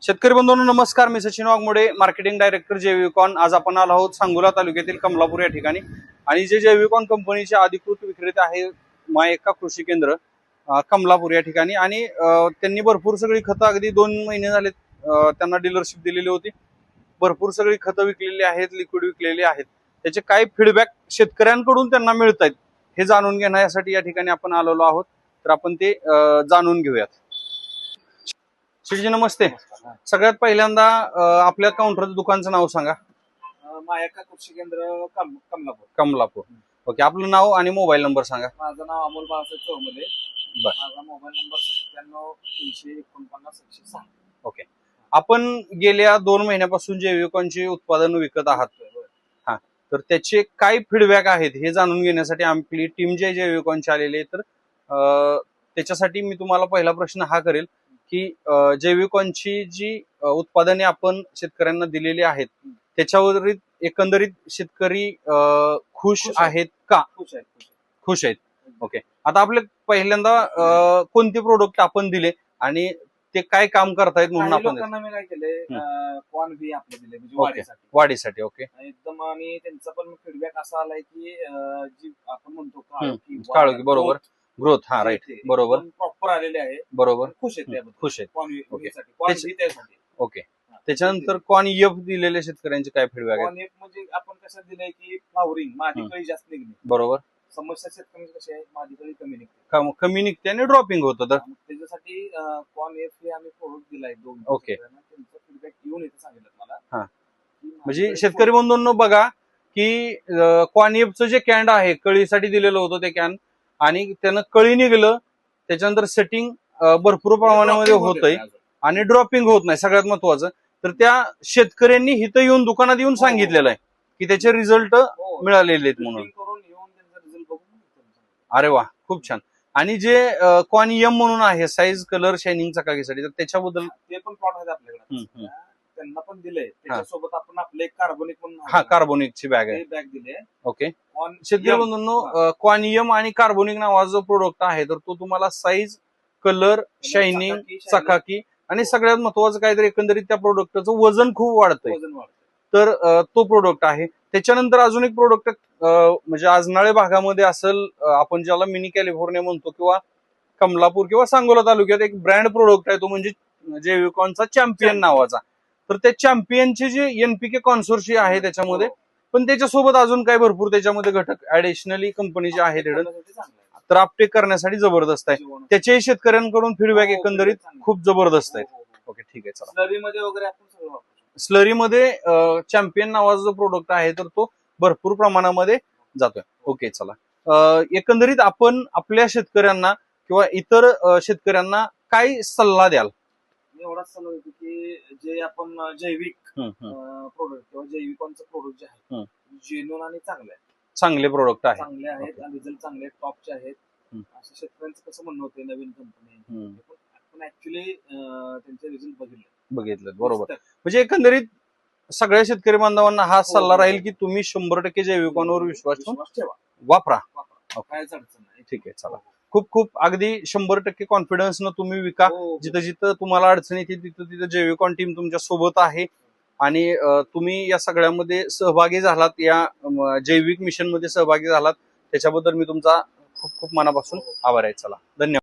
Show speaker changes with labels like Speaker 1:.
Speaker 1: शेतकरी बंधूंनो नमस्कार, मी Sachin Waghmode, marketing director जैविकॉन. आज आपण आलो आहोत सांगोला तालुक्यातील कमलापूर या ठिकाणी. आणि जे जैविकॉन कंपनीचे अधिकृत विक्रेते आहे मायेका कृषी केंद्र कमलापूर या ठिकाणी. आणि त्यांनी भरपूर सगळी खतं अगदी 2 महिने झाले त्यांना डीलरशिप दिलेली होती. भरपूर सगळी खतं विकलेली आहेत, लिक्विड विकलेली आहेत. त्याचे काय फीडबॅक शेतकऱ्यांकडून त्यांना मिळत आहेत हे जाणून घेण्यासाठी या ठिकाणी आपण आलेलो आहोत. तर आपण ते जाणून घेऊयात. श्रीजी नमस्ते. सगळ्यात पहिल्यांदा आपल्या काउंटरचं दुकानचं नाव सांगा.
Speaker 2: मायेका कृषी केंद्र कमलापूर.
Speaker 1: कमलापूर. ओके, आपलं नाव आणि मोबाईल नंबर सांगा.
Speaker 2: माझं नाव अमोल बाळासाहेब चौमले.
Speaker 1: बर.
Speaker 2: माझा मोबाईल नंबर 97 349 106.
Speaker 1: ओके, आपण गेल्या 2 महिन्यापासून जैविकॉनची उत्पादन विकत आहात. हा, तर त्याचे काय फीडबॅक आहेत हे जाणून घेण्यासाठी आपली टीम जे जैविकॉनची आलेली आहे. तर त्याच्यासाठी मी तुम्हाला पहिला प्रश्न हा करेल की जैविकॉनची जी उत्पादने आपण शेतकऱ्यांना दिलेली आहेत त्याच्यावर एकंदरीत शेतकरी खुश आहेत का? खुश आहेत. ओके, आता आपले पहिल्यांदा कोणते प्रोडक्ट आपण दिले आणि ते काय काम करतायत म्हणून आपण
Speaker 2: लोकांना मी काय केलंय, कॉर्न बी आपले दिले म्हणजे
Speaker 1: ओके, वाढीसाठी. ओके,
Speaker 2: एकदम. आणि त्यांचा पण फीडबॅक असा आलाय की जी आपण म्हणतो
Speaker 1: काळोखी, बरोबर, ग्रोथ. हा, राईट, बरोबर,
Speaker 2: प्रॉपर आलेले आहे.
Speaker 1: बरोबर,
Speaker 2: खुश आहेत,
Speaker 1: खुश आहेत.
Speaker 2: त्यासाठी.
Speaker 1: ओके, त्याच्यानंतर कॉर्न एफ दिलेल्या शेतकऱ्यांचे काय फीडबॅक आहे?
Speaker 2: कॉर्न एफ म्हणजे आपण कसं दिलंय की फ्लावरिंग माझी कळी जास्त निघणे.
Speaker 1: बरोबर.
Speaker 2: समस्या शेतकऱ्यांची कशी आहे, माझी कळी कमी निघते,
Speaker 1: कमी निघते आणि ड्रॉपिंग होतं. तर
Speaker 2: त्याच्यासाठी कॉर्न एफ हे आम्ही प्रोडक्ट दिलाय 2.
Speaker 1: ओके,
Speaker 2: त्यांचा फीडबॅक येऊन येते सांगितलं मला.
Speaker 1: हा, म्हणजे शेतकरी बंधूंनो बघा की कॉर्न एफचं जे कॅन आहे कळीसाठी दिलेलं होतं ते कॅन, आणि त्यानं कळी निघलं. त्याच्यानंतर सेटिंग भरपूर प्रमाणामध्ये होतंय आणि ड्रॉपिंग होत नाही. सगळ्यात महत्वाचं तर त्या शेतकऱ्यांनी इथं येऊन दुकानात येऊन सांगितलेलं आहे की त्याचे रिझल्ट मिळालेले आहेत म्हणून. अरे वा, खूप छान. आणि जे कॉर्न एम म्हणून आहे साईज, कलर, शायनिंग चकाकीसाठी, तर त्याच्याबद्दल
Speaker 2: ते पण प्लॉट आहेत आपल्याकडे, त्यांना पण दिले. त्याच्यासोबत आपण आपले कार्बोनिक म्हणून,
Speaker 1: हा, कार्बोनिकची बॅग आहे,
Speaker 2: बॅग दिले.
Speaker 1: ओके, शेतकरी बंधूंनो कॉर्न एम आणि कार्बोनिक नावाचा जो प्रोडक्ट आहे तर तो तुम्हाला साईज, कलर, शायनिंग, चकाकी आणि सगळ्यात महत्वाचं काहीतरी एकंदरीत त्या प्रोडक्टचं वजन खूप वाढतंय. तर तो प्रोडक्ट आहे. त्याच्यानंतर अजून एक प्रोडक्ट म्हणजे आजनाळे भागामध्ये असेल, आपण ज्याला मिनी कॅलिफोर्निया म्हणतो, किंवा कमलापूर किंवा सांगोला तालुक्यात एक ब्रँड प्रोडक्ट आहे तो म्हणजे जैविकॉनचा चॅम्पियन नावाचा. तर त्या चॅम्पियनचे जे एनपीके कॉन्सोर्शियम आहे त्याच्यामध्ये, पण त्याच्यासोबत अजून काही भरपूर त्याच्यामध्ये घटक ऍडिशनली कंपनीचे आहेत. तर अपटेक करण्यासाठी जबरदस्त आहे. त्याच्याही शेतकऱ्यांकडून फीडबॅक एकंदरीत खूप जबरदस्त आहे. ओके, ठीक आहे, चला.
Speaker 2: स्लरीमध्ये वगैरे आपण सगळं वापरू.
Speaker 1: स्लरीमध्ये चॅम्पियन नावाचा जो प्रोडक्ट आहे तर तो भरपूर प्रमाणामध्ये जातोय. ओके, चला. एकंदरीत आपण आपल्या शेतकऱ्यांना किंवा इतर शेतकऱ्यांना काय सल्ला द्याल?
Speaker 2: मी एवढाच सल्ला देतो की जे आपण जैविक प्रोडक्ट किंवा जैविकॉनचं प्रोडक्ट जे आहे जेन्युइन आणि चांगले आहे, चांगले प्रोडक्ट आहे, चांगले आहेत आणि रिझल्ट चांगले आहेत, टॉपचे आहेत. असं शेतकऱ्यांचं कसं म्हणणं होतं नवीन कंपनी, पण ऍक्च्युली त्यांचे रिझल्ट बघितले. बरोबर. म्हणजे एकंदरीत सगळ्या शेतकरी बांधवांना हा सल्ला राहील की तुम्ही 100% जैविकॉनवर विश्वास ठेवा, वापरा. काहीच अडचण नाही.
Speaker 1: ठीक आहे, चला. खूप खूप अगदी 100% कॉन्फिडन्सनं तुम्ही विका. जिथं जिथं तुम्हाला अडचण येते तिथं जैविकॉन टीम तुमच्या सोबत आहे. आणि तुम्ही या सगळ्यामध्ये सहभागी झालात, या जैविक मिशन मध्ये सहभागी झालात, त्याच्याबद्दल मी तुमचा खूप खूप मनापासून आभार आहे. चला, धन्यवाद.